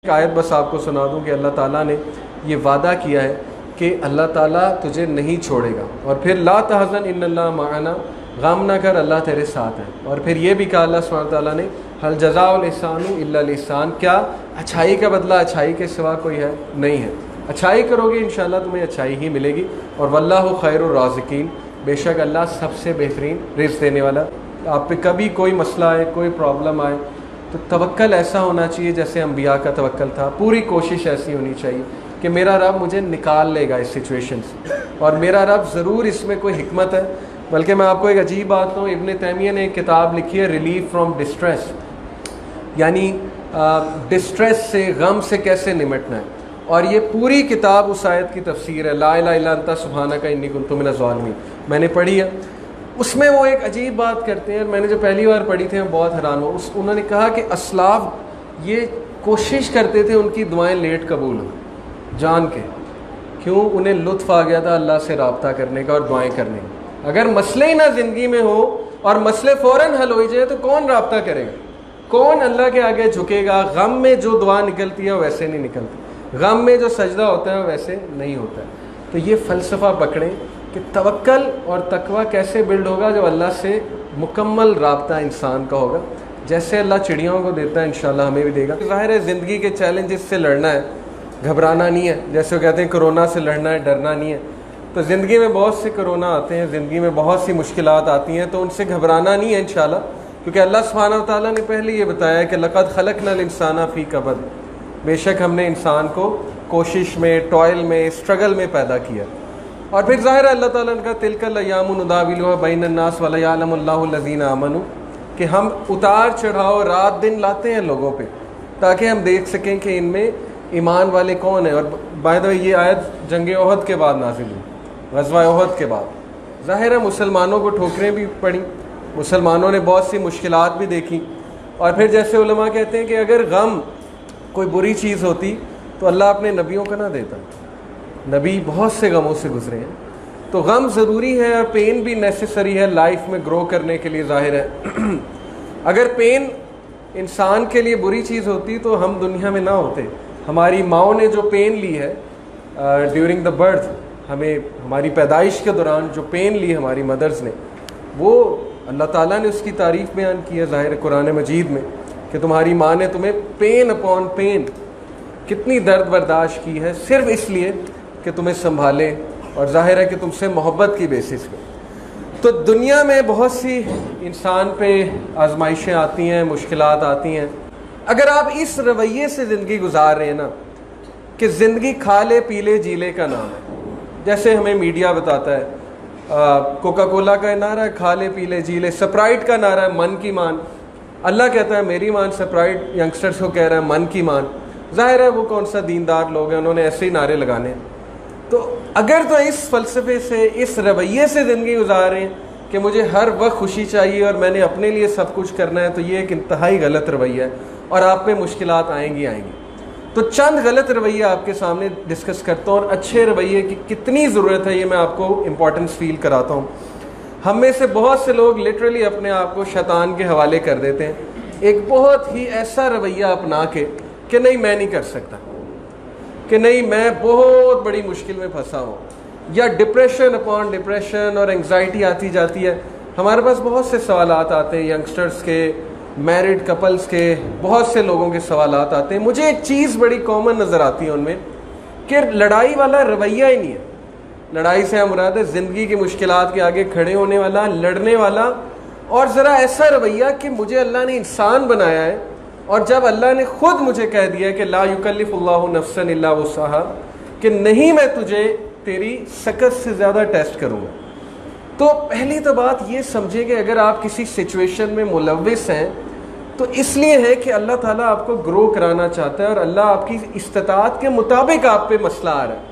एक आयत बस आपको सुना दूं कि अल्लाह ताला ने ये वादा किया है कि अल्लाह ताला तुझे नहीं छोड़ेगा। और फिर ला तहज़न इन्नल्लाह माअना, गम ना कर, अल्लाह तेरे साथ है। और फिर ये भी कहा अल्लाह सुब्हानहू व तआला ने, हल जज़ाउल इहसानु इल्ला अल इहसान, क्या अच्छाई का बदला अच्छाई के सिवा कोई है? नहीं है। अच्छाई करोगे इंशाअल्लाह तुम्हें अच्छाई ही मिलेगी। और वल्लाहु खैरुर राज़िकीन, बेशक अल्लाह सबसे बेहतरीन रिज़्क़ देने वाला। आप पे कभी कोई मसला आए, कोई प्रॉब्लम आए तो तवक्कल ऐसा होना चाहिए जैसे अंबिया का तवक्कल था। पूरी कोशिश ऐसी होनी चाहिए कि मेरा रब मुझे निकाल लेगा इस सिचुएशन से, और मेरा रब ज़रूर इसमें कोई हिकमत है। बल्कि मैं आपको एक अजीब बात कहूँ, इब्न तैमिया ने एक किताब लिखी है रिलीफ फ्रॉम डिस्ट्रेस, यानी डिस्ट्रेस से, गम से कैसे निमटना है। और ये पूरी किताब उस आयत की तफसीर है, ला इलाहा इल्ला अंता सुब्हानका इन्नी कुन्तु मिनज़ ज़ालिमीन, मैंने पढ़ी है। उसमें वो एक अजीब बात करते हैं, मैंने जो पहली बार पढ़ी थी मैं बहुत हैरान हुआ। उन्होंने कहा कि असलाफ ये कोशिश करते थे उनकी दुआएं लेट कबूल हो, जान के। क्यों? उन्हें लुत्फ़ आ गया था अल्लाह से रब्ता करने का और दुआएं करने का। अगर मसले ही ना ज़िंदगी में हो और मसले फ़ौरन हल हो जाए तो कौन रब्ता करेगा, कौन अल्लाह के आगे झुकेगा? गम में जो दुआ निकलती है वैसे नहीं निकलती, गम में जो सजदा होता है वैसे नहीं होता है। तो ये फ़लसफ़ा पकड़ें कि तवक्कल और तकवा कैसे बिल्ड होगा, जब अल्लाह से मुकम्मल राब्ता इंसान का होगा। जैसे अल्लाह चिड़ियों को देता है इंशाल्लाह हमें भी देगा। ज़ाहिर है ज़िंदगी के चैलेंजेस से लड़ना है, घबराना नहीं है। जैसे वो कहते हैं कोरोना से लड़ना है, डरना नहीं है। तो ज़िंदगी में बहुत से कोरोना आते हैं, ज़िंदगी में बहुत सी मुश्किलात आती हैं, तो उनसे घबराना नहीं है इंशाल्लाह, क्योंकि अल्लाह सुब्हानहू व तआला ने पहले ये बताया कि लक़द ख़लक़नल इंसाना फ़ी कबद, बेशक हमने इंसान को कोशिश में, टॉयल में, स्ट्रगल में पैदा किया। और फिर ज़ाहिर है अल्लाह ताला ने कहा तिलकल अय्यामु नुदाविलुहा बैनन्नास वलयअलमुल्लाहु अल्लज़ीना आमनू, कि हम उतार चढ़ाव रात दिन लाते हैं लोगों पे ताकि हम देख सकें कि इनमें ईमान वाले कौन हैं। और बाय द वे ये आयत जंग ओहद के बाद नाज़िल हुई, ग़ज़वा ओहद के बाद। ज़ाहिर है मुसलमानों को ठोकरें भी पड़ी, मुसलमानों ने बहुत सी मुश्किलात भी देखी। और फिर जैसे उलमा कहते हैं कि अगर गम कोई बुरी चीज़ होती तो अल्लाह अपने नबियों को ना देता। नबी बहुत से गमों से गुजरे हैं, तो गम ज़रूरी है और पेन भी नेसेसरी है लाइफ में ग्रो करने के लिए। ज़ाहिर है अगर पेन इंसान के लिए बुरी चीज़ होती तो हम दुनिया में ना होते। हमारी माओ ने जो पेन ली है ड्यूरिंग द बर्थ, हमें हमारी पैदाइश के दौरान जो पेन ली हमारी मदर्स ने, वो अल्लाह ताला ने उसकी तारीफ़ बयान की है ज़ाहिर कुरान मजीद में कि तुम्हारी माँ ने तुम्हें पेन अपॉन पेन, कितनी दर्द बर्दाश्त की है सिर्फ इसलिए कि तुम्हें संभाले, और ज़ाहिर है कि तुमसे मोहब्बत की बेसिस पे। तो दुनिया में बहुत सी इंसान पे आजमाइशें आती हैं, मुश्किलात आती हैं। अगर आप इस रवैये से ज़िंदगी गुजार रहे हैं ना कि ज़िंदगी खा ले पी ले जी ले का नाम है, जैसे हमें मीडिया बताता है, कोका कोला का नारा है खा ले पी ले जी ले, स्प्राइट का नारा है मन की मान। अल्लाह कहता है मेरी मान, स्प्राइट यंगस्टर्स को कह रहा है मन की मान। ज़ाहिर है वो कौन सा दीनदार लोग हैं, उन्होंने ऐसे ही नारे लगाने। तो अगर तो इस फ़लसफ़े से, इस रवैये से ज़िंदगी गुजार रहे हैं कि मुझे हर वक्त खुशी चाहिए और मैंने अपने लिए सब कुछ करना है, तो ये एक इंतहाई गलत रवैया है और आप में मुश्किलात आएंगी। तो चंद गलत रवैये आपके सामने डिस्कस करता हूँ और अच्छे रवैये की कितनी ज़रूरत है ये मैं आपको इम्पोर्टेंस फ़ील कराता हूँ। हम में से बहुत से लोग लिटरली अपने आप को शैतान के हवाले कर देते हैं, एक बहुत ही ऐसा रवैया अपना के कि नहीं मैं नहीं कर सकता, कि नहीं मैं बहुत बड़ी मुश्किल में फंसा हूँ, या डिप्रेशन अपॉन डिप्रेशन और एंग्जाइटी आती जाती है। हमारे पास बहुत से सवालात आते हैं, यंगस्टर्स के, मैरिड कपल्स के, बहुत से लोगों के सवालात आते हैं। मुझे एक चीज़ बड़ी कॉमन नज़र आती है उनमें कि लड़ाई वाला रवैया ही नहीं है। लड़ाई से हम मुराद है ज़िंदगी की मुश्किलात के आगे खड़े होने वाला, लड़ने वाला, और ज़रा ऐसा रवैया कि मुझे अल्लाह ने इंसान बनाया है, और जब अल्लाह ने ख़ुद मुझे कह दिया कि ला युकल्लिफुल्लाहु नफ्सन इल्ला वुस्अहा, कि नहीं मैं तुझे तेरी सकत से ज़्यादा टेस्ट करूँगा। तो पहली तो बात ये समझे कि अगर आप किसी सिचुएशन में मुलव्विस हैं तो इसलिए है कि अल्लाह ताला आपको ग्रो कराना चाहता है और अल्लाह आपकी इस्तिताअत के मुताबिक आप पे मसला आ रहा है।